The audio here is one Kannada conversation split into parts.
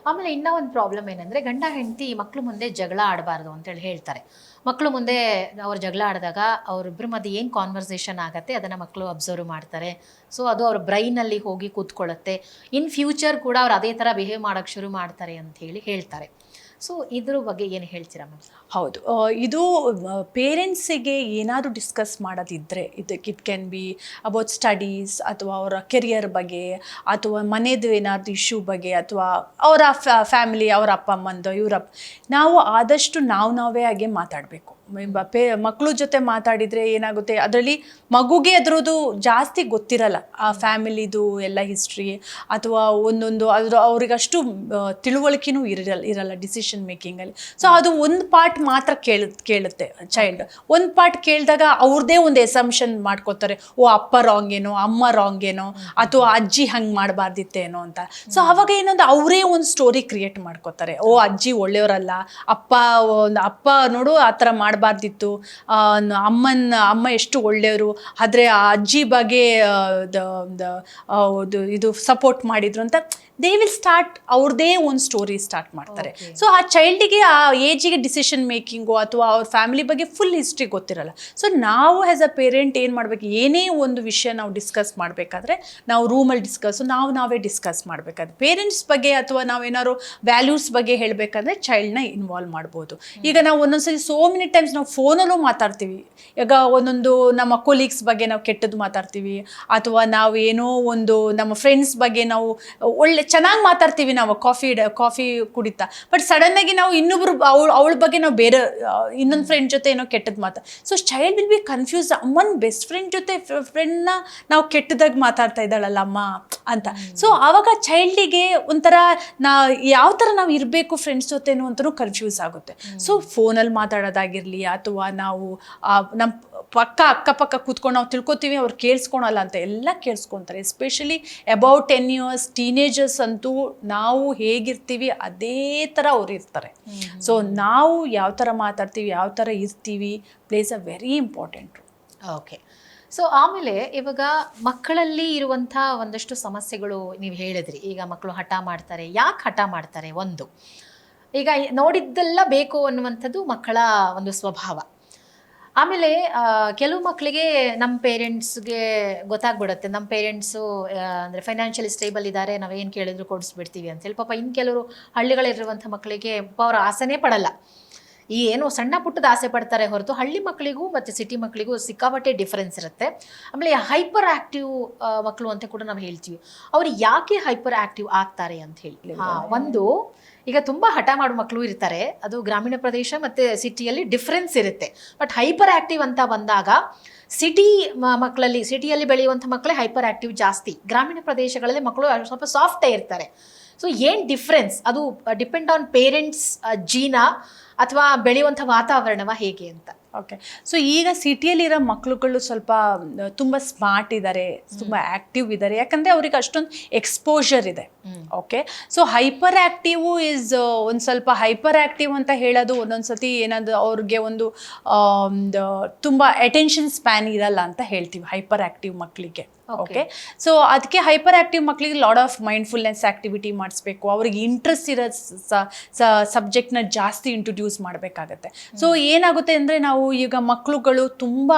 ಆಮೇಲೆ ಇನ್ನೂ ಒಂದು ಪ್ರಾಬ್ಲಮ್ ಏನಂದರೆ ಗಂಡ ಹೆಂಡತಿ ಮಕ್ಕಳು ಮುಂದೆ ಜಗಳ ಆಡಬಾರ್ದು ಅಂತೇಳಿ ಹೇಳ್ತಾರೆ. ಮಕ್ಕಳು ಮುಂದೆ ಅವ್ರು ಜಗಳ ಆಡಿದಾಗ ಅವರಿಬ್ಬರ ಮಧ್ಯೆ ಏನು ಕಾನ್ವರ್ಸೇಷನ್ ಆಗುತ್ತೆ ಅದನ್ನು ಮಕ್ಕಳು ಅಬ್ಸರ್ವ್ ಮಾಡ್ತಾರೆ. ಸೊ ಅದು ಅವ್ರ ಬ್ರೈನಲ್ಲಿ ಹೋಗಿ ಕೂತ್ಕೊಳ್ಳುತ್ತೆ. ಇನ್ ಫ್ಯೂಚರ್ ಕೂಡ ಅವ್ರು ಅದೇ ಥರ ಬಿಹೇವ್ ಮಾಡೋಕ್ಕೆ ಶುರು ಮಾಡ್ತಾರೆ ಅಂತ ಹೇಳಿ ಹೇಳ್ತಾರೆ. ಸೊ ಇದ್ರ ಬಗ್ಗೆ ಏನು ಹೇಳ್ತೀರಾ ಮ್ಯಾಮ್? ಹೌದು, ಇದು ಪೇರೆಂಟ್ಸಿಗೆ ಏನಾದರೂ ಡಿಸ್ಕಸ್ ಮಾಡೋದಿದ್ದರೆ ಇದಕ್ಕೆ it can B about studies ಅಥವಾ ಅವರ ಕೆರಿಯರ್ ಬಗ್ಗೆ ಅಥವಾ ಮನೆಯದು ಏನಾದರೂ ಇಶ್ಯೂ ಬಗ್ಗೆ ಅಥವಾ ಅವರ ಫ್ಯಾಮಿಲಿ, ಅವರ ಅಪ್ಪ ಅಮ್ಮಂದು, ನಾವು ಆದಷ್ಟು ನಾವೇ ಹಾಗೆ ಮಾತಾಡಬೇಕು. ಮಕ್ಕಳು ಜೊತೆ ಮಾತಾಡಿದರೆ ಏನಾಗುತ್ತೆ, ಅದರಲ್ಲಿ ಮಗುಗೆ ಅದರದ್ದು ಜಾಸ್ತಿ ಗೊತ್ತಿರಲ್ಲ, ಆ ಫ್ಯಾಮಿಲಿದು ಎಲ್ಲ ಹಿಸ್ಟ್ರಿ ಅಥವಾ ಒಂದೊಂದು ಅವ್ರಿಗಷ್ಟು ತಿಳುವಳಿಕೆನೂ ಇರಲ್ಲ ಡಿಸಿಷನ್ ಮೇಕಿಂಗಲ್ಲಿ. ಸೊ ಅದು ಒಂದು ಪಾರ್ಟ್ ಮಾತ್ರ ಕೇಳುತ್ತೆ ಚೈಲ್ಡ್. ಒಂದು ಪಾರ್ಟ್ ಕೇಳಿದಾಗ ಅವ್ರದ್ದೇ ಒಂದು ಎಸಂಪ್ಷನ್ ಮಾಡ್ಕೋತಾರೆ, ಓ ಅಪ್ಪ ರಾಂಗ್ ಏನೋ, ಅಮ್ಮ ರಾಂಗ್ ಏನೋ, ಅಥವಾ ಅಜ್ಜಿ ಹಂಗೆ ಮಾಡಬಾರ್ದಿತ್ತೇನೋ ಅಂತ. ಸೊ ಅವಾಗ ಏನಂದ್ರೆ ಅವರೇ ಒಂದು ಸ್ಟೋರಿ ಕ್ರಿಯೇಟ್ ಮಾಡ್ಕೋತಾರೆ, ಓ ಅಜ್ಜಿ ಒಳ್ಳೆಯವರಲ್ಲ, ಅಪ್ಪ ನೋಡು ಆ ಥರ ಮಾಡಬಾರ್ದಿತ್ತು, ಅಮ್ಮ ಎಷ್ಟು ಒಳ್ಳೆಯವರು, ಆದರೆ ಆ ಅಜ್ಜಿ ಬಗ್ಗೆ ಇದು ಸಪೋರ್ಟ್ ಮಾಡಿದ್ರು ಅಂತ ದೇ ವಿಲ್ ಸ್ಟಾರ್ಟ್ ಅವ್ರದ್ದೇ ಒಂದು ಸ್ಟೋರಿ ಸ್ಟಾರ್ಟ್ ಮಾಡ್ತಾರೆ. ಸೊ ಆ ಚೈಲ್ಡಿಗೆ ಆ ಏಜಿಗೆ ಡಿಸಿಷನ್ ಮೇಕಿಂಗು ಅಥವಾ ಅವ್ರ ಫ್ಯಾಮಿಲಿ ಬಗ್ಗೆ ಫುಲ್ ಹಿಸ್ಟ್ರಿ ಗೊತ್ತಿರಲ್ಲ. ಸೊ ನಾವು ಆ್ಯಸ್ ಅ ಪೇರೆಂಟ್ ಏನು ಮಾಡಬೇಕು, ಏನೇ ಒಂದು ವಿಷಯ ನಾವು ಡಿಸ್ಕಸ್ ಮಾಡಬೇಕಾದ್ರೆ ನಾವು ರೂಮಲ್ಲಿ ನಾವೇ ಡಿಸ್ಕಸ್ ಮಾಡಬೇಕಾದ್ರೆ ಪೇರೆಂಟ್ಸ್ ಬಗ್ಗೆ ಅಥವಾ ನಾವೇನಾದ್ರು ವ್ಯಾಲ್ಯೂಸ್ ಬಗ್ಗೆ ಹೇಳಬೇಕಾದ್ರೆ ಚೈಲ್ಡ್ನ ಇನ್ವಾಲ್ವ್ ಮಾಡ್ಬೋದು. ಈಗ ನಾವು ಒಂದೊಂದ್ಸರಿ ಸೋ ಮೆನಿ ಟೈಮ್ಸ್ ನಾವು ಫೋನಲ್ಲೂ ಮಾತಾಡ್ತೀವಿ. ಈಗ ಒಂದೊಂದು ನಮ್ಮ ಕೊಲೀಗ್ಸ್ ಬಗ್ಗೆ ನಾವು ಕೆಟ್ಟದ್ದು ಮಾತಾಡ್ತೀವಿ, ಅಥವಾ ನಾವು ಏನೋ ಒಂದು ನಮ್ಮ ಫ್ರೆಂಡ್ಸ್ ಬಗ್ಗೆ ನಾವು ಚೆನ್ನಾಗಿ ಮಾತಾಡ್ತೀವಿ, ನಾವು ಕಾಫಿ ಕುಡಿತಾ, ಬಟ್ ಸಡನ್ನಾಗಿ ನಾವು ಇನ್ನೊಬ್ರು ಅವಳ ಬಗ್ಗೆ ನಾವು ಬೇರೆ ಇನ್ನೊಂದು ಫ್ರೆಂಡ್ ಜೊತೆ ಏನೋ ಕೆಟ್ಟದ್ದು so child will be confuse, ಅಮ್ಮನ ಬೆಸ್ಟ್ ಫ್ರೆಂಡ್ ಜೊತೆ ಫ್ರೆಂಡ್ನ ನಾವು ಕೆಟ್ಟದಾಗಿ ಮಾತಾಡ್ತಾ ಇದ್ದಾಳಲ್ಲ ಅಮ್ಮ ಅಂತ. ಸೊ ಆವಾಗ ಚೈಲ್ಡಿಗೆ ಒಂಥರ ಯಾವ ಥರ ನಾವು ಇರಬೇಕು ಫ್ರೆಂಡ್ಸ್ ಜೊತೆನೂ ಅಂತಲೂ ಕನ್ಫ್ಯೂಸ್ ಆಗುತ್ತೆ. ಸೊ ಫೋನಲ್ಲಿ ಮಾತಾಡೋದಾಗಿರಲಿ ಅಥವಾ ನಾವು ನಮ್ಮ ಅಕ್ಕಪಕ್ಕ ಕೂತ್ಕೊಂಡು ನಾವು ತಿಳ್ಕೊತೀವಿ, ಅವ್ರು ಕೇಳಿಸ್ಕೊಳಲ್ಲ ಅಂತ ಎಲ್ಲ ಕೇಳಿಸ್ಕೊತಾರೆ. ಎಸ್ಪೆಷಲಿ ಅಬೌಟ್ 10 years ಟೀನೇಜರ್ಸ್ ಅಂತೂ ನಾವು ಹೇಗಿರ್ತೀವಿ ಅದೇ ಥರ ಅವ್ರು ಇರ್ತಾರೆ. ಸೊ ನಾವು ಯಾವ ಥರ ಮಾತಾಡ್ತೀವಿ, ಯಾವ ಥರ ಇರ್ತೀವಿ place a very important. Okay. So ಆಮೇಲೆ ಇವಾಗ ಮಕ್ಕಳಲ್ಲಿ ಇರುವಂಥ ಒಂದಷ್ಟು ಸಮಸ್ಯೆಗಳು ನೀವು ಹೇಳಿದ್ರಿ. ಈಗ ಮಕ್ಕಳು ಹಠ ಮಾಡ್ತಾರೆ. ಯಾಕೆ ಹಠ ಮಾಡ್ತಾರೆ? ಒಂದು, ಈಗ ನೋಡಿದ್ದೆಲ್ಲ ಬೇಕು ಅನ್ನುವಂಥದ್ದು ಮಕ್ಕಳ ಒಂದು ಸ್ವಭಾವ. ಆಮೇಲೆ ಕೆಲವು ಮಕ್ಕಳಿಗೆ ನಮ್ಮ ಪೇರೆಂಟ್ಸ್ಗೆ ಗೊತ್ತಾಗ್ಬಿಡುತ್ತೆ, ನಮ್ಮ ಪೇರೆಂಟ್ಸು ಅಂದರೆ ಫೈನಾನ್ಷಿಯಲಿ ಸ್ಟೇಬಲ್ ಇದ್ದಾರೆ, ನಾವೇನು ಕೇಳಿದ್ರು ಕೊಡಿಸ್ಬಿಡ್ತೀವಿ ಅಂತೇಳಿ. ಪಾಪ ಇನ್ನು ಕೆಲವರು ಹಳ್ಳಿಗಳಿರುವಂಥ ಮಕ್ಕಳಿಗೆ ಅವ್ರ ಆಸೆನೇ ಪಡಲ್ಲ, ಈ ಏನು ಸಣ್ಣ ಪುಟ್ಟದ ಆಸೆ ಪಡ್ತಾರೆ ಹೊರತು ಹಳ್ಳಿ ಮಕ್ಕಳಿಗೂ ಮತ್ತು ಸಿಟಿ ಮಕ್ಕಳಿಗೂ ಸಿಕ್ಕಾಪಟ್ಟೆ ಡಿಫ್ರೆನ್ಸ್ ಇರುತ್ತೆ. ಆಮೇಲೆ ಹೈಪರ್ ಆ್ಯಕ್ಟಿವ್ ಮಕ್ಕಳು ಅಂತ ಕೂಡ ನಾವು ಹೇಳ್ತೀವಿ. ಅವ್ರು ಯಾಕೆ ಹೈಪರ್ ಆ್ಯಕ್ಟಿವ್ ಆಗ್ತಾರೆ ಅಂತ ಹೇಳಿ, ಒಂದು, ಈಗ ತುಂಬ ಹಠ ಮಾಡೋ ಮಕ್ಕಳು ಇರ್ತಾರೆ, ಅದು ಗ್ರಾಮೀಣ ಪ್ರದೇಶ ಮತ್ತು ಸಿಟಿಯಲ್ಲಿ ಡಿಫ್ರೆನ್ಸ್ ಇರುತ್ತೆ. ಬಟ್ ಹೈಪರ್ ಆ್ಯಕ್ಟಿವ್ ಅಂತ ಬಂದಾಗ ಸಿಟಿಯಲ್ಲಿ ಬೆಳೆಯುವಂಥ ಮಕ್ಕಳೇ ಹೈಪರ್ ಆ್ಯಕ್ಟಿವ್ ಜಾಸ್ತಿ, ಗ್ರಾಮೀಣ ಪ್ರದೇಶಗಳಲ್ಲಿ ಮಕ್ಕಳು ಸ್ವಲ್ಪ ಸಾಫ್ಟೇ ಇರ್ತಾರೆ. ಸೊ ಏನು ಡಿಫ್ರೆನ್ಸ್, ಅದು ಡಿಪೆಂಡ್ ಆನ್ ಪೇರೆಂಟ್ಸ್ ಜೀನಾ ಅಥವಾ ಬೆಳೆಯುವಂಥ ವಾತಾವರಣವ ಹೇಗೆ ಅಂತ? ಓಕೆ. ಸೊ ಈಗ ಸಿಟಿಯಲ್ಲಿರೋ ಮಕ್ಕಳುಗಳು ಸ್ವಲ್ಪ ತುಂಬ ಸ್ಮಾರ್ಟ್ ಇದ್ದಾರೆ, ತುಂಬ ಆ್ಯಕ್ಟಿವ್ ಇದ್ದಾರೆ, ಯಾಕಂದರೆ ಅವ್ರಿಗೆ ಅಷ್ಟೊಂದು ಎಕ್ಸ್ಪೋಜರ್ ಇದೆ. ಓಕೆ. ಸೊ ಹೈಪರ್ ಆ್ಯಕ್ಟಿವ್ ಒಂದು ಸ್ವಲ್ಪ ಹೈಪರ್ ಆ್ಯಕ್ಟಿವ್ ಅಂತ ಹೇಳೋದು ಒಂದೊಂದ್ಸತಿ ಏನಾದ್ರು ಅವ್ರಿಗೆ ಒಂದು ತುಂಬ ಅಟೆನ್ಷನ್ ಸ್ಪ್ಯಾನ್ ಇರಲ್ಲ ಅಂತ ಹೇಳ್ತೀವಿ ಹೈಪರ್ ಆ್ಯಕ್ಟಿವ್ ಮಕ್ಕಳಿಗೆ. ಓಕೆ. ಸೊ ಅದಕ್ಕೆ ಹೈಪರ್ ಆ್ಯಕ್ಟಿವ್ ಮಕ್ಕಳಿಗೆ ಲಾಟ್ ಆಫ್ ಮೈಂಡ್ಫುಲ್ನೆಸ್ ಆ್ಯಕ್ಟಿವಿಟಿ ಮಾಡಿಸ್ಬೇಕು, ಅವ್ರಿಗೆ ಇಂಟ್ರೆಸ್ಟ್ ಇರೋ ಸಬ್ಜೆಕ್ಟ್ನ ಜಾಸ್ತಿ ಇಂಟ್ರೊಡ್ಯೂಸ್ ಮಾಡಬೇಕಾಗತ್ತೆ. ಸೊ ಏನಾಗುತ್ತೆ ಅಂದರೆ ನಾವು ಈಗ ಮಕ್ಕಳುಗಳು ತುಂಬ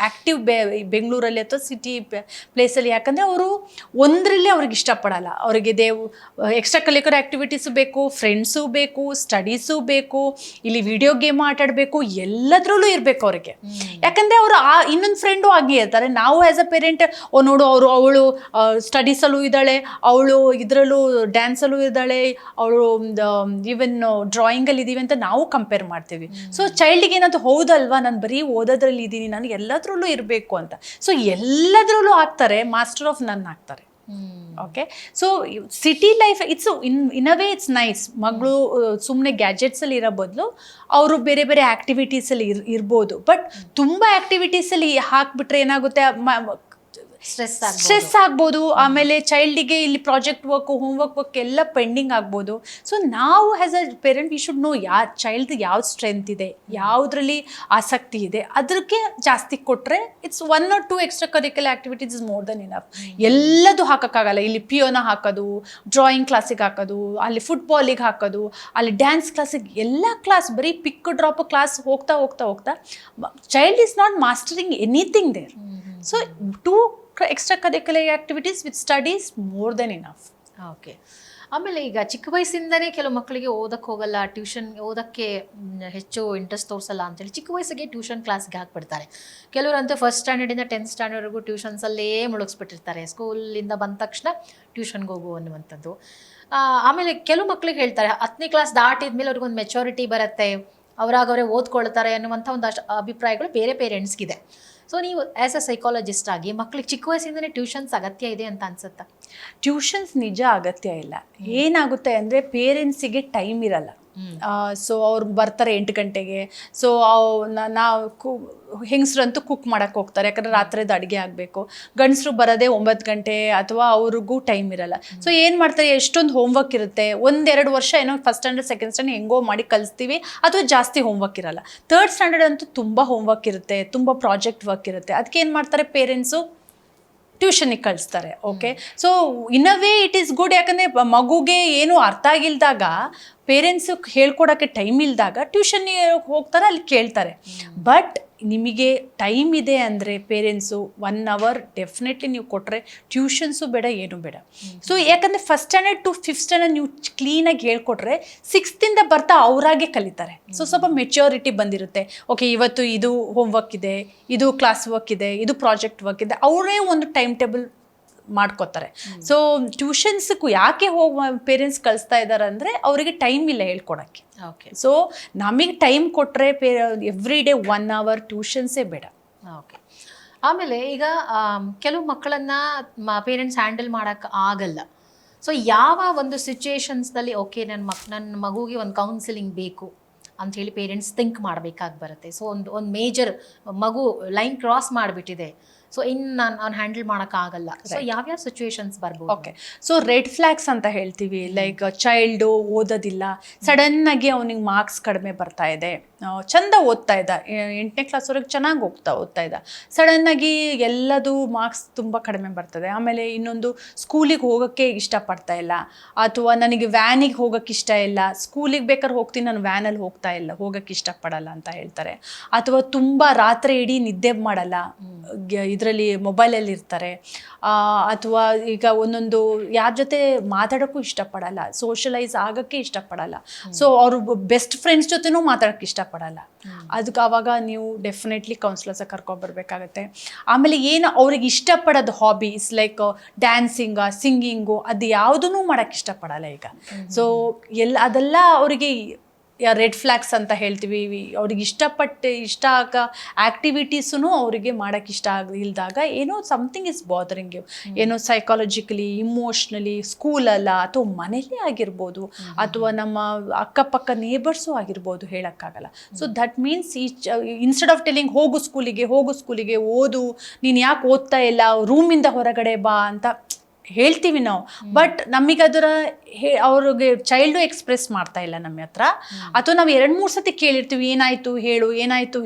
ಆ್ಯಕ್ಟಿವ್ ಬೆಂಗಳೂರಲ್ಲಿ ಅಥವಾ ಸಿಟಿ ಪ್ಲೇಸಲ್ಲಿ, ಯಾಕಂದರೆ ಅವರು ಒಂದರಲ್ಲಿ ಅವ್ರಿಗೆ ಇಷ್ಟಪಡಲ್ಲ, ಅವರಿಗೆ ಎಕ್ಸ್ಟ್ರಾ ಕರಿಕ್ಯುಲರ್ ಆ್ಯಕ್ಟಿವಿಟೀಸು ಬೇಕು, ಫ್ರೆಂಡ್ಸು ಬೇಕು, ಸ್ಟಡೀಸು ಬೇಕು, ಇಲ್ಲಿ ವಿಡಿಯೋ ಗೇಮ್ ಆಟಾಡಬೇಕು, ಎಲ್ಲದರಲ್ಲೂ ಇರಬೇಕು ಅವ್ರಿಗೆ. ಯಾಕಂದರೆ ಅವರು ಇನ್ನೊಂದು ಫ್ರೆಂಡು ಆಗಿ ಇರ್ತಾರೆ. ನಾವು ಆ್ಯಸ್ ಅ ಪೇರೆಂಟ್ ನೋಡು ಅವಳು ಸ್ಟಡೀಸಲ್ಲೂ ಇದ್ದಾಳೆ, ಅವಳು ಇದರಲ್ಲೂ ಡ್ಯಾನ್ಸಲ್ಲೂ ಇದ್ದಾಳೆ, ಅವಳು ಈವನ್ ಡ್ರಾಯಿಂಗಲ್ಲಿ ಇದ್ದೀವಿ ಅಂತ ನಾವು ಕಂಪೇರ್ ಮಾಡ್ತೀವಿ. ಸೊ ಚೈಲ್ಡಿಗೆ ಏನಾದ್ರು ಹೌದಲ್ವಾ, ನಾನು ಬರೀ ಓದೋದ್ರಲ್ಲಿ ಇದ್ದೀನಿ, ನಾನು ಎಲ್ಲದರಲ್ಲೂ ಇರಬೇಕು ಅಂತ. ಸೊ ಎಲ್ಲದರಲ್ಲೂ ಆಗ್ತಾರೆ, ಮಾಸ್ಟರ್ ಆಫ್ ನನ್ ಆಗ್ತಾರೆ. Okay. So city life in a way it's nice. ಮಗಳು ಸುಮ್ಮನೆ ಗ್ಯಾಜೆಟ್ಸಲ್ಲಿ ಇರೋ ಬದಲು ಅವರು ಬೇರೆ ಬೇರೆ ಆ್ಯಕ್ಟಿವಿಟೀಸಲ್ಲಿ ಇರ್ಬೋದು. ಬಟ್ ತುಂಬ ಆ್ಯಕ್ಟಿವಿಟೀಸಲ್ಲಿ ಹಾಕ್ಬಿಟ್ರೆ ಏನಾಗುತ್ತೆ, ಸ್ಟ್ರೆಸ್ ಆಗ್ಬೋದು. ಆಮೇಲೆ ಚೈಲ್ಡಿಗೆ ಇಲ್ಲಿ ಪ್ರಾಜೆಕ್ಟ್ ವರ್ಕ್, ಹೋಮ್ವರ್ಕ್ ಎಲ್ಲ ಪೆಂಡಿಂಗ್ ಆಗ್ಬೋದು. ಸೊ ನಾವು as a parent we should know child ಯಾವ್ದು ಸ್ಟ್ರೆಂತ್ ಇದೆ, ಯಾವುದ್ರಲ್ಲಿ ಆಸಕ್ತಿ ಇದೆ, ಅದಕ್ಕೆ ಜಾಸ್ತಿ ಕೊಟ್ಟರೆ it's 1 or 2 extra curricular activities is more than enough. ಎಲ್ಲದು ಹಾಕೋಕ್ಕಾಗಲ್ಲ. ಇಲ್ಲಿ ಪಿಯೋನ ಹಾಕೋದು, ಡ್ರಾಯಿಂಗ್ ಕ್ಲಾಸಿಗೆ ಹಾಕೋದು, ಅಲ್ಲಿ ಫುಟ್ಬಾಲಿಗೆ ಹಾಕೋದು, ಅಲ್ಲಿ ಡ್ಯಾನ್ಸ್ ಕ್ಲಾಸಿಗೆ, ಎಲ್ಲ ಕ್ಲಾಸ್ ಬರೀ ಪಿಕ್ ಡ್ರಾಪ್ ಕ್ಲಾಸ್ ಹೋಗ್ತಾ ಹೋಗ್ತಾ ಹೋಗ್ತಾ child is not mastering anything there. So 2 extra curricular activities with studies more than enough. Okay. ಆಮೇಲೆ ಈಗ ಚಿಕ್ಕ ವಯಸ್ಸಿಂದನೇ ಕೆಲವು ಮಕ್ಕಳಿಗೆ ಓದಕ್ಕೆ ಹೋಗಲ್ಲ, ಓದಕ್ಕೆ ಹೆಚ್ಚು ಇಂಟ್ರೆಸ್ಟ್ ತೋರಿಸಲ್ಲ ಅಂತೇಳಿ ಚಿಕ್ಕ ವಯಸ್ಸಿಗೆ ಟ್ಯೂಷನ್ ಕ್ಲಾಸ್ಗೆ ಹಾಕ್ಬಿಡ್ತಾರೆ. ಕೆಲವರಂತೂ ಫಸ್ಟ್ ಸ್ಟ್ಯಾಂಡರ್ಡಿಂದ 10th ಸ್ಟ್ಯಾಂಡರ್ಡ್ವರೆಗೂ ಟ್ಯೂಷನ್ಸಲ್ಲೇ ಮುಳುಗಿಸ್ಬಿಟ್ಟಿರ್ತಾರೆ. ಸ್ಕೂಲಿಂದ ಬಂದ ತಕ್ಷಣ ಟ್ಯೂಷನ್ಗೆ ಹೋಗು ಅನ್ನುವಂಥದ್ದು. ಆಮೇಲೆ ಕೆಲವು ಮಕ್ಳಿಗೆ ಹೇಳ್ತಾರೆ 10ನೇ ಕ್ಲಾಸ್ ದಾಟಿದ್ಮೇಲೆ ಅವ್ರಿಗೊಂದು ಮೆಚುರಿಟಿ ಬರುತ್ತೆ, ಅವರಾಗವರೇ ಓದ್ಕೊಳ್ತಾರೆ ಅನ್ನುವಂಥ ಒಂದು ಅಭಿಪ್ರಾಯಗಳು ಬೇರೆ ಪೇರೆಂಟ್ಸ್ಗಿದೆ. ಸೊ ನೀವು ಆ್ಯಸ್ ಅ ಸೈಕಾಲಜಿಸ್ಟ್ ಆಗಿ ಮಕ್ಳಿಗೆ ಚಿಕ್ಕ ವಯಸ್ಸಿಂದನೇ ಟ್ಯೂಷನ್ಸ್ ಅಗತ್ಯ ಇದೆ ಅಂತ ಅನ್ಸುತ್ತಾ? ಟ್ಯೂಷನ್ಸ್ ನಿಜ ಅಗತ್ಯ ಇಲ್ಲ. ಏನಾಗುತ್ತೆ ಅಂದರೆ ಪೇರೆಂಟ್ಸಿಗೆ ಟೈಮ್ ಇರಲ್ಲ. ಸೊ ಅವ್ರು ಬರ್ತಾರೆ 8 ಗಂಟೆಗೆ. ಸೊ ನಾವು ಹೆಂಗಸ್ರಂತೂ ಕುಕ್ ಮಾಡೋಕ್ಕೆ ಹೋಗ್ತಾರೆ, ಯಾಕಂದರೆ ರಾತ್ರಿದು ಅಡುಗೆ ಆಗಬೇಕು. ಗಂಡಸರು ಬರೋದೇ 9 ಗಂಟೆ, ಅಥವಾ ಅವ್ರಿಗೂ ಟೈಮ್ ಇರಲ್ಲ. ಸೊ ಏನು ಮಾಡ್ತಾರೆ, ಎಷ್ಟೊಂದು ಹೋಮ್ವರ್ಕ್ ಇರುತ್ತೆ. 1-2 ವರ್ಷ ಏನೋ ಫಸ್ಟ್ ಸ್ಟ್ಯಾಂಡರ್ಡ್ ಸೆಕೆಂಡ್ ಸ್ಟ್ಯಾಂಡರ್ಡ್ ಹೆಂಗೋ ಮಾಡಿ ಕಲಿಸ್ತೀವಿ, ಅಥವಾ ಜಾಸ್ತಿ ಹೋಮ್ವರ್ಕ್ ಇರಲ್ಲ. 3rd ಸ್ಟ್ಯಾಂಡರ್ಡ್ ಅಂತೂ ತುಂಬ ಹೋಮ್ವರ್ಕ್ ಇರುತ್ತೆ, ತುಂಬ ಪ್ರಾಜೆಕ್ಟ್ ವರ್ಕ್ ಇರುತ್ತೆ. ಅದಕ್ಕೆ ಏನು ಮಾಡ್ತಾರೆ ಪೇರೆಂಟ್ಸು, ಟ್ಯೂಷನಿಗೆ ಕಳಿಸ್ತಾರೆ. Okay. So in a way it is good. ಯಾಕಂದರೆ ಮಗುಗೆ ಏನು ಅರ್ಥ ಆಗಿಲ್ದಾಗ, ಪೇರೆಂಟ್ಸು ಹೇಳ್ಕೊಡೋಕ್ಕೆ ಟೈಮ್ ಇಲ್ದಾಗ ಟ್ಯೂಷನ್ನಿಗೆ ಹೋಗ್ತಾರೆ, ಅಲ್ಲಿ ಕೇಳ್ತಾರೆ. ಬಟ್ ನಿಮಗೆ ಟೈಮ್ ಇದೆ ಅಂದರೆ ಪೇರೆಂಟ್ಸು 1 hour ಡೆಫಿನೆಟ್ಲಿ ನೀವು ಕೊಟ್ಟರೆ ಟ್ಯೂಷನ್ಸು ಬೇಡ, ಏನು ಬೇಡ. ಸೊ ಯಾಕಂದರೆ first standard to 5th standard ನೀವು ಕ್ಲೀನಾಗಿ ಹೇಳ್ಕೊಟ್ರೆ 6th ಬರ್ತಾ ಅವರಾಗೆ ಕಲಿತಾರೆ. ಸೊ ಸ್ವಲ್ಪ ಮೆಚ್ಯೂರಿಟಿ ಬಂದಿರುತ್ತೆ. ಓಕೆ, ಇವತ್ತು ಇದು ಹೋಮ್ವರ್ಕ್ ಇದೆ, ಇದು ಕ್ಲಾಸ್ ವರ್ಕ್ ಇದೆ, ಇದು ಪ್ರಾಜೆಕ್ಟ್ ವರ್ಕ್ ಇದೆ, ಅವರೇ ಒಂದು ಟೈಮ್ ಟೇಬಲ್ ಮಾಡ್ಕೋತಾರೆ. ಸೊ ಟ್ಯೂಷನ್ಸ್ಗೂ ಯಾಕೆ ಪೇರೆಂಟ್ಸ್ ಕಳಿಸ್ತಾ ಇದ್ದಾರೆ ಅಂದರೆ ಅವರಿಗೆ ಟೈಮ್ ಇಲ್ಲ ಹೇಳ್ಕೊಡೋಕ್ಕೆ. ಓಕೆ. ಸೊ ನಮಗೆ ಟೈಮ್ ಕೊಟ್ಟರೆ ಎವ್ರಿ ಡೇ 1 hour ಟ್ಯೂಷನ್ಸೇ ಬೇಡ. ಓಕೆ. ಆಮೇಲೆ ಈಗ ಕೆಲವು ಮಕ್ಕಳನ್ನು ಪೇರೆಂಟ್ಸ್ ಹ್ಯಾಂಡಲ್ ಮಾಡೋಕ್ಕೆ ಆಗಲ್ಲ. ಸೊ ಯಾವ ಒಂದು ಸಿಚುಯೇಷನ್ಸ್ನಲ್ಲಿ ಓಕೆ ನನ್ನ ಮಗುಗೆ ಒಂದು ಕೌನ್ಸಿಲಿಂಗ್ ಬೇಕು ಅಂಥೇಳಿ ಪೇರೆಂಟ್ಸ್ ಥಿಂಕ್ ಮಾಡಬೇಕಾಗಿ ಬರುತ್ತೆ. ಸೊ ಒಂದು ಮೇಜರ್ ಮಗು ಲೈನ್ ಕ್ರಾಸ್ ಮಾಡಿಬಿಟ್ಟಿದೆ, ಸೊ ಇನ್ನು ನಾನು ಹ್ಯಾಂಡಲ್ ಮಾಡೋಕ್ಕಾಗಲ್ಲ. ಸೊ ಯಾವ್ಯಾವ ಸಿಚುವೇಶನ್ಸ್ ಬರ್ಬೋದು? ಓಕೆ. ಸೊ ರೆಡ್ ಫ್ಲಾಗ್ಸ್ ಅಂತ ಹೇಳ್ತೀವಿ. ಲೈಕ್ ಚೈಲ್ಡು ಓದೋದಿಲ್ಲ, ಸಡನ್ನಾಗಿ ಅವನಿಗೆ ಮಾರ್ಕ್ಸ್ ಕಡಿಮೆ ಬರ್ತಾ ಇದೆ, ಚಂದ ಓದ್ತಾ ಇದ್ದ, 8ನೇ ಕ್ಲಾಸ್ವರೆಗೆ ಚೆನ್ನಾಗಿ ಓದ್ತಾ ಇದ್ದ, ಸಡನ್ನಾಗಿ ಎಲ್ಲದು ಮಾರ್ಕ್ಸ್ ತುಂಬ ಕಡಿಮೆ ಬರ್ತದೆ. ಆಮೇಲೆ ಇನ್ನೊಂದು ಸ್ಕೂಲಿಗೆ ಹೋಗೋಕ್ಕೆ ಇಷ್ಟಪಡ್ತಾ ಇಲ್ಲ, ಅಥವಾ ನನಗೆ ವ್ಯಾನಿಗೆ ಹೋಗೋಕ್ಕೆ ಇಷ್ಟ ಇಲ್ಲ, ಸ್ಕೂಲಿಗೆ ಬೇಕಾದ್ರೆ ಹೋಗ್ತೀನಿ, ನಾನು ವ್ಯಾನಲ್ಲಿ ಹೋಗೋಕ್ಕೆ ಇಷ್ಟಪಡಲ್ಲ ಅಂತ ಹೇಳ್ತಾರೆ. ಅಥವಾ ತುಂಬ ರಾತ್ರಿ ಇಡೀ ನಿದ್ದೆ ಮಾಡಲ್ಲ, ಇದರಲ್ಲಿ ಮೊಬೈಲಲ್ಲಿ ಇರ್ತಾರೆ. ಅಥವಾ ಈಗ ಒಂದೊಂದು ಯಾರ ಜೊತೆ ಮಾತಾಡೋಕ್ಕೂ ಇಷ್ಟಪಡಲ್ಲ, ಸೋಷಲೈಸ್ ಆಗೋಕ್ಕೆ ಇಷ್ಟಪಡಲ್ಲ. ಸೊ ಅವರು ಬೆಸ್ಟ್ ಫ್ರೆಂಡ್ಸ್ ಜೊತೆನೂ ಮಾತಾಡೋಕ್ಕೆ ಇಷ್ಟಪಡಲ್ಲ. ಅದಕ್ಕೆ ಆವಾಗ ನೀವು ಡೆಫಿನೆಟ್ಲಿ ಕೌನ್ಸಿಲರ್ಸ ಕರ್ಕೊಂಡ್ಬರ್ಬೇಕಾಗತ್ತೆ. ಆಮೇಲೆ ಏನು ಅವ್ರಿಗೆ ಇಷ್ಟಪಡೋದು ಹಾಬೀಸ್ ಲೈಕ್ ಡ್ಯಾನ್ಸಿಂಗ, ಸಿಂಗಿಂಗು, ಅದು ಯಾವುದೂ ಮಾಡೋಕ್ಕೆ ಇಷ್ಟಪಡಲ್ಲ ಈಗ. ಸೊ ಅದೆಲ್ಲ ಅವರಿಗೆ ರೆಡ್ ಫ್ಲಾಗ್ಸ್ ಅಂತ ಹೇಳ್ತೀವಿ. ಅವ್ರಿಗೆ ಇಷ್ಟ ಆಗೋ ಆ್ಯಕ್ಟಿವಿಟೀಸೂ ಅವರಿಗೆ ಮಾಡೋಕ್ಕೆ ಇಷ್ಟ ಇಲ್ದಾಗ ಏನೋ ಸಮಥಿಂಗ್ ಇಸ್ ಬಾದರಿಂಗ್ ಯು, ಏನೋ ಸೈಕಾಲಜಿಕಲಿ, ಇಮೋಷ್ನಲಿ, ಸ್ಕೂಲಲ್ಲ ಅಥವಾ ಮನೇಲೇ ಆಗಿರ್ಬೋದು, ಅಥವಾ ನಮ್ಮ ಅಕ್ಕಪಕ್ಕ ನೇಬರ್ಸು ಆಗಿರ್ಬೋದು, ಹೇಳೋಕ್ಕಾಗಲ್ಲ. So that means instead of telling ಹೋಗು ಸ್ಕೂಲಿಗೆ ಓದು, ನೀನು ಯಾಕೆ ಓದ್ತಾ ಇಲ್ಲ, ರೂಮಿಂದ ಹೊರಗಡೆ ಬಾ ಅಂತ ಹೇಳ್ತೀವಿ ನಾವು. ಬಟ್ ನಮಗದರ ಅವ್ರಿಗೆ ಚೈಲ್ಡು ಎಕ್ಸ್ಪ್ರೆಸ್ ಮಾಡ್ತಾ ಇಲ್ಲ ನಮ್ಮ ಹತ್ರ, ಅಥವಾ ನಾವು 2-3 ಸತಿ ಕೇಳಿರ್ತೀವಿ ಏನಾಯಿತು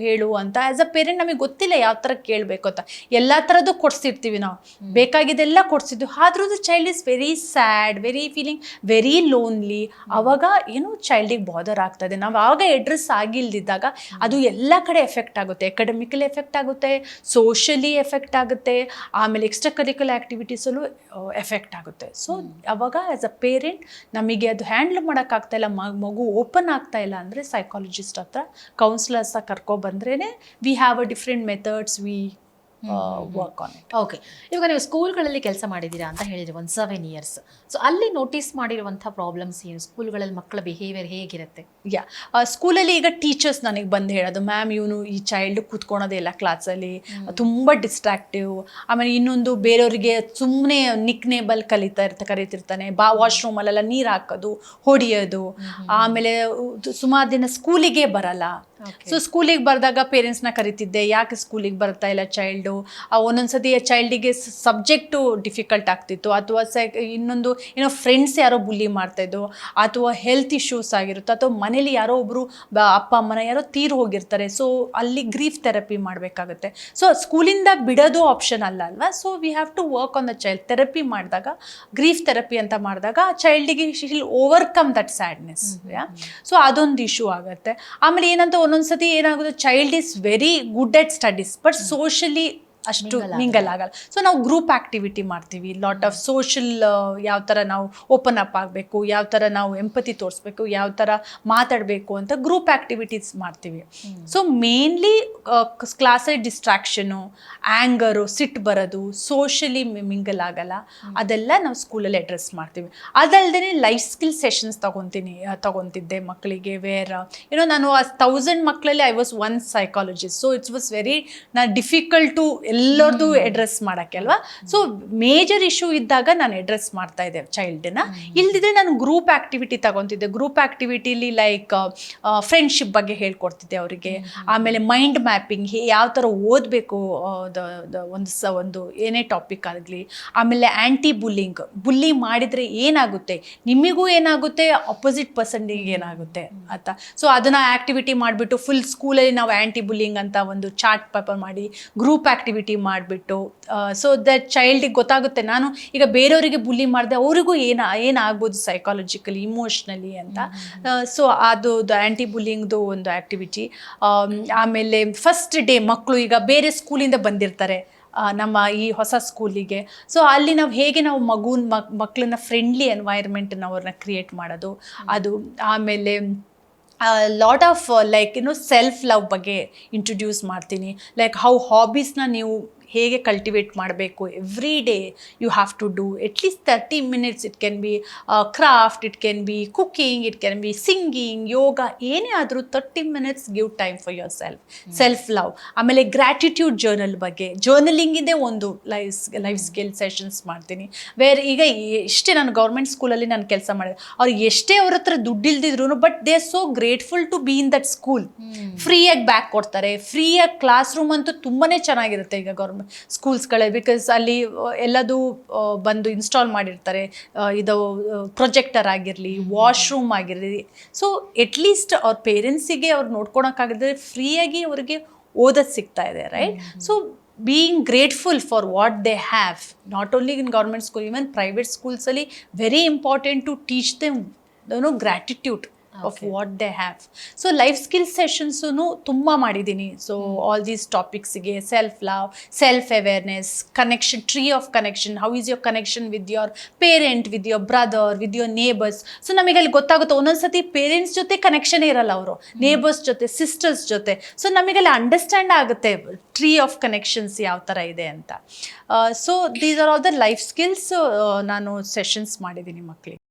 ಹೇಳು ಅಂತ. ಆ್ಯಸ್ ಅ ಪೇರೆಂಟ್ ನಮಗೆ ಗೊತ್ತಿಲ್ಲ ಯಾವ ಥರ ಕೇಳಬೇಕು ಅಂತ. ಎಲ್ಲ ಥರದ್ದು ಕೊಡಿಸಿರ್ತೀವಿ ನಾವು, ಬೇಕಾಗಿದ್ದೆಲ್ಲ ಕೊಡಿಸಿದ್ವಿ. ಆದ್ರೂ child is very sad, feeling very lonely. ಆವಾಗ ಏನೋ ಚೈಲ್ಡಿಗೆ ಬಾದರ್ ಆಗ್ತದೆ. ನಾವು ಆವಾಗ ಅಡ್ರೆಸ್ ಆಗಿಲ್ದಿದ್ದಾಗ ಅದು ಎಲ್ಲ ಕಡೆ ಎಫೆಕ್ಟ್ ಆಗುತ್ತೆ. ಅಕಾಡೆಮಿಕಲಿ ಎಫೆಕ್ಟ್ ಆಗುತ್ತೆ, ಸೋಷಲಿ ಎಫೆಕ್ಟ್ ಆಗುತ್ತೆ, ಆಮೇಲೆ ಎಕ್ಸ್ಟ್ರಾ ಕರಿಕ್ಯುಲರ್ ಆ್ಯಕ್ಟಿವಿಟೀಸಲ್ಲೂ ಎಫೆಕ್ಟ್ ಆಗುತ್ತೆ. ಸೊ ಅವಾಗ ಆ್ಯಸ್ ಅ ಪೇರೆಂಟ್ ನಮಗೆ ಅದು ಹ್ಯಾಂಡಲ್ ಮಾಡೋಕ್ಕಾಗ್ತಾ ಇಲ್ಲ, ಮಗು ಓಪನ್ ಆಗ್ತಾ ಇಲ್ಲ ಅಂದರೆ ಸೈಕಾಲಜಿಸ್ಟ್ ಹತ್ರ, ಕೌನ್ಸಿಲರ್ಸ ಕರ್ಕೊಬಂದ್ರೇ we have a different methods we work on it. Okay. ಇವಾಗ ನೀವು ಸ್ಕೂಲ್ಗಳಲ್ಲಿ ಕೆಲಸ ಮಾಡಿದ್ದೀರಾ ಅಂತ ಹೇಳಿದ್ರಿ, ಒಂದು 7 years. ಸೊ ಅಲ್ಲಿ ನೋಟಿಸ್ ಮಾಡಿರುವಂಥ ಪ್ರಾಬ್ಲಮ್ಸ್ ಏನು? ಸ್ಕೂಲ್ಗಳಲ್ಲಿ ಮಕ್ಕಳ ಬಿಹೇವಿಯರ್ ಹೇಗಿರುತ್ತೆ? ಸ್ಕೂಲಲ್ಲಿ ಈಗ ಟೀಚರ್ಸ್ ನನಗೆ ಬಂದು ಹೇಳೋದು, ಮ್ಯಾಮ್ ಇವನು ಈ ಚೈಲ್ಡ್ ಕೂತ್ಕೊಳೋದೇ ಇಲ್ಲ ಕ್ಲಾಸಲ್ಲಿ, ತುಂಬ ಡಿಸ್ಟ್ರಾಕ್ಟಿವ್. ಆಮೇಲೆ ಇನ್ನೊಂದು ಬೇರೆಯವರಿಗೆ ಸುಮ್ಮನೆ ನಿಕ್ ನೇಬಲ್ ಕರೀತಿರ್ತಾನೆ, ವಾಶ್ರೂಮಲ್ಲೆಲ್ಲ ನೀರು ಹಾಕೋದು, ಹೊಡಿಯೋದು. ಆಮೇಲೆ ಸುಮಾರು ದಿನ ಸ್ಕೂಲಿಗೆ ಬರಲ್ಲ, ಸೊ ಸ್ಕೂಲಿಗೆ ಬರೆದಾಗ ಪೇರೆಂಟ್ಸ್ನ ಕರಿತಿದ್ದೆ, ಯಾಕೆ ಸ್ಕೂಲಿಗೆ ಬರ್ತಾ ಇಲ್ಲ ಚೈಲ್ಡು, ಒಂದೊಂದ್ಸತಿ ಚೈಲ್ಡಿಗೆ ಸಬ್ಜೆಕ್ಟು ಡಿಫಿಕಲ್ಟ್ ಆಗ್ತಿತ್ತು, ಅಥವಾ ಇನ್ನೊಂದು ಏನೋ ಫ್ರೆಂಡ್ಸ್ ಯಾರೋ ಬುಲ್ಲಿ ಮಾಡ್ತಾಯಿದ್ದು, ಅಥವಾ ಹೆಲ್ತ್ ಇಶ್ಯೂಸ್ ಆಗಿರುತ್ತೆ, ಅಥವಾ ಮನೇಲಿ ಯಾರೋ ಒಬ್ಬರು ಅಪ್ಪ ಅಮ್ಮನ ಯಾರೋ ತೀರು ಹೋಗಿರ್ತಾರೆ, ಸೊ ಅಲ್ಲಿ ಗ್ರೀಫ್ ಥೆರಪಿ ಮಾಡಬೇಕಾಗುತ್ತೆ. ಸೊ ಸ್ಕೂಲಿಂದ ಬಿಡೋದು ಆಪ್ಷನ್ ಅಲ್ವಾ, so we have to work on the child. Therapy ಮಾಡಿದಾಗ, ಗ್ರೀಫ್ ಥೆರಪಿ ಅಂತ ಮಾಡಿದಾಗ ಚೈಲ್ಡಿಗೆ ಶಿಲ್ ಓವರ್ಕಮ್ ದಟ್ ಸ್ಯಾಡ್ನೆಸ್. ಸೊ ಅದೊಂದು ಇಶ್ಯೂ ಆಗುತ್ತೆ. ಆಮೇಲೆ ಏನಂತ ಒಂದೊಂದ್ಸತಿ ಏನಾಗುತ್ತೆ, child is very good at studies but socially ಅಷ್ಟು ಮಿಂಗಲ್ ಆಗಲ್ಲ. ಸೊ ನಾವು ಗ್ರೂಪ್ ಆ್ಯಕ್ಟಿವಿಟಿ ಮಾಡ್ತೀವಿ, ಲಾಟ್ ಆಫ್ ಸೋಷಲ್, ಯಾವ ಥರ ನಾವು ಓಪನ್ ಅಪ್ ಆಗಬೇಕು, ಯಾವ ಥರ ನಾವು ಎಂಪತಿ ತೋರಿಸ್ಬೇಕು, ಯಾವ ಥರ ಮಾತಾಡಬೇಕು ಅಂತ ಗ್ರೂಪ್ ಆ್ಯಕ್ಟಿವಿಟೀಸ್ ಮಾಡ್ತೀವಿ. ಸೊ ಮೇನ್ಲಿ ಕ್ಲಾಸಲ್ಲಿ ಡಿಸ್ಟ್ರಾಕ್ಷನು, ಆ್ಯಂಗರು, ಸಿಟ್ಟು ಬರೋದು, ಸೋಷಲಿ ಮಿಂಗಲ್ ಆಗಲ್ಲ, ಅದೆಲ್ಲ ನಾವು ಸ್ಕೂಲಲ್ಲಿ ಅಡ್ರೆಸ್ ಮಾಡ್ತೀವಿ. ಅದಲ್ಲದೆ ಲೈಫ್ ಸ್ಕಿಲ್ ಸೆಷನ್ಸ್ ತಗೊತಿದ್ದೆ ಮಕ್ಕಳಿಗೆ, ವೇರ್ ನಾನು 1000 ಮಕ್ಕಳಲ್ಲಿ I was one psychologist. So it's was very difficult to ಎಲ್ಲರದು ಅಡ್ರೆಸ್ ಮಾಡೋಕ್ಕೆ ಅಲ್ವಾ. ಸೊ ಮೇಜರ್ ಇಶ್ಯೂ ಇದ್ದಾಗ ನಾನು ಅಡ್ರೆಸ್ ಮಾಡ್ತಾ ಇದ್ದೆ ಚೈಲ್ಡನ್ನ. ಇಲ್ದಿದ್ರೆ ನಾನು ಗ್ರೂಪ್ ಆ್ಯಕ್ಟಿವಿಟಿ ತಗೊತಿದ್ದೆ. ಗ್ರೂಪ್ ಆ್ಯಕ್ಟಿವಿಟಿಲಿ ಲೈಕ್ ಫ್ರೆಂಡ್ಶಿಪ್ ಬಗ್ಗೆ ಹೇಳ್ಕೊಡ್ತಿದ್ದೆ ಅವರಿಗೆ. ಆಮೇಲೆ ಮೈಂಡ್ ಮ್ಯಾಪಿಂಗ್, ಯಾವ ಥರ ಓದಬೇಕು ಒಂದು ಏನೇ ಟಾಪಿಕ್ ಆಗಲಿ. ಆಮೇಲೆ ಆ್ಯಂಟಿ ಬುಲ್ಲಿ ಮಾಡಿದರೆ ಏನಾಗುತ್ತೆ, ನಿಮಗೂ ಏನಾಗುತ್ತೆ, ಅಪೋಸಿಟ್ ಪರ್ಸನ್ಗೆ ಏನಾಗುತ್ತೆ ಅಂತ. ಸೊ ಅದನ್ನು ಆ್ಯಕ್ಟಿವಿಟಿ ಮಾಡಿಬಿಟ್ಟು ಫುಲ್ ಸ್ಕೂಲಲ್ಲಿ ನಾವು ಆ್ಯಂಟಿ ಬುಲ್ಲಿಂಗ್ ಅಂತ ಒಂದು ಚಾರ್ಟ್ ಪೇಪರ್ ಮಾಡಿ ಗ್ರೂಪ್ ಆ್ಯಕ್ಟಿವಿಟಿ ಮಾಡಿಬಿಟ್ಟು, ಸೊ ದಟ್ ಚೈಲ್ಡಿಗೆ ಗೊತ್ತಾಗುತ್ತೆ ನಾನು ಈಗ ಬೇರೆಯವರಿಗೆ ಬುಲ್ಲಿ ಮಾಡಿದೆ ಅವರಿಗೂ ಏನಾಗ್ಬೋದು ಸೈಕಾಲಜಿಕಲಿ, ಇಮೋಷ್ನಲಿ ಅಂತ. ಸೊ ಅದು ಆ್ಯಂಟಿ ಬುಲ್ಲಿಂಗ್ದು ಒಂದು ಆ್ಯಕ್ಟಿವಿಟಿ. ಆಮೇಲೆ ಫಸ್ಟ್ ಡೇ ಮಕ್ಕಳು ಈಗ ಬೇರೆ ಸ್ಕೂಲಿಂದ ಬಂದಿರ್ತಾರೆ ನಮ್ಮ ಈ ಹೊಸ ಸ್ಕೂಲಿಗೆ. ಸೊ ಅಲ್ಲಿ ನಾವು ಹೇಗೆ ನಾವು ಮಕ್ಕಳನ್ನ ಫ್ರೆಂಡ್ಲಿ ಎನ್ವೈರ್ಮೆಂಟನ್ನು ಅವ್ರನ್ನ ಕ್ರಿಯೇಟ್ ಮಾಡೋದು ಅದು. ಆಮೇಲೆ lot of like self love ಬಗ್ಗೆ ಇಂಟ್ರೊಡ್ಯೂಸ್ ಮಾಡ್ತೀನಿ. ಲೈಕ್ ಹೌ ಹಾಬೀಸ್ನ ನೀವು ಹೇಗೆ ಕಲ್ಟಿವೇಟ್ ಮಾಡಬೇಕು, every day you have to do at least 30 minutes. It can be craft, it can be cooking, it can be singing, yoga, ಏನೇ ಆದರೂ 30 minutes give time for your self love. ಆಮೇಲೆ ಗ್ರ್ಯಾಟಿಟ್ಯೂಡ್ ಜರ್ನಲ್ ಬಗ್ಗೆ, ಜರ್ನಲಿಂಗಿಂದೇ ಒಂದು ಲೈಫ್ ಸ್ಕಿಲ್ ಸೆಷನ್ಸ್ ಮಾಡ್ತೀನಿ. ಈಗ ಎಷ್ಟೇ ನಾನು ಗೌರ್ಮೆಂಟ್ ಸ್ಕೂಲಲ್ಲಿ ನಾನು ಕೆಲಸ ಮಾಡಿದೆ, ಅವ್ರು ಎಷ್ಟೇ ಅವ್ರ ಹತ್ರ ದುಡ್ಡು ಇಲ್ದಿದ್ರು but they are so grateful to be in that school. ಫ್ರೀಯಾಗಿ ಬ್ಯಾಗ್ ಕೊಡ್ತಾರೆ, ಫ್ರೀಯಾಗಿ ಕ್ಲಾಸ್ ರೂಮ್ ಅಂತೂ ತುಂಬಾ ಚೆನ್ನಾಗಿರುತ್ತೆ ಈಗ ಗೌರ್ಮೆಂಟ್ ಸ್ಕೂಲ್ಸ್ಗಳೇ, ಬಿಕಾಸ್ ಅಲ್ಲಿ ಎಲ್ಲದೂ ಬಂದು ಇನ್ಸ್ಟಾಲ್ ಮಾಡಿರ್ತಾರೆ. ಇದು ಪ್ರೊಜೆಕ್ಟರ್ ಆಗಿರಲಿ, ವಾಶ್ರೂಮ್ ಆಗಿರಲಿ. ಸೊ ಅಟ್ಲೀಸ್ಟ್ ಅವ್ರ ಪೇರೆಂಟ್ಸಿಗೆ ಅವ್ರು ನೋಡ್ಕೊಳಕ್ಕಾಗಿದ್ರೆ ಫ್ರೀಯಾಗಿ ಅವ್ರಿಗೆ ಓದೋದು ಸಿಗ್ತಾ ಇದೆ, right? So being grateful for what they have, not only in government school, even private schools ಅಲ್ಲಿ very important to teach them gratitude of what they have. So life skill sessions ತುಂಬ ಮಾಡಿದ್ದೀನಿ. ಸೊ ಆಲ್ ದೀಸ್ ಟಾಪಿಕ್ಸ್ಗೆ self love, self awareness, connection, tree of connection, how is your connection with your parent, with your brother, with your neighbours. So ನಮಗೆ ಅಲ್ಲಿ ಗೊತ್ತಾಗುತ್ತೆ ಒಂದೊಂದ್ಸತಿ ಪೇರೆಂಟ್ಸ್ ಜೊತೆ ಕನೆಕ್ಷನೇ ಇರಲ್ಲ, ಅವರು ನೇಬರ್ಸ್ ಜೊತೆ, ಸಿಸ್ಟರ್ಸ್ ಜೊತೆ. ಸೊ ನಮಗಲ್ಲಿ ಅಂಡರ್ಸ್ಟ್ಯಾಂಡ್ ಆಗುತ್ತೆ ಟ್ರೀ ಆಫ್ ಕನೆಕ್ಷನ್ಸ್ ಯಾವ ಥರ ಇದೆ ಅಂತ. So these are all the life skills ನಾನು ಸೆಷನ್ಸ್ ಮಾಡಿದ್ದೀನಿ ಮಕ್ಕಳಿಗೆ.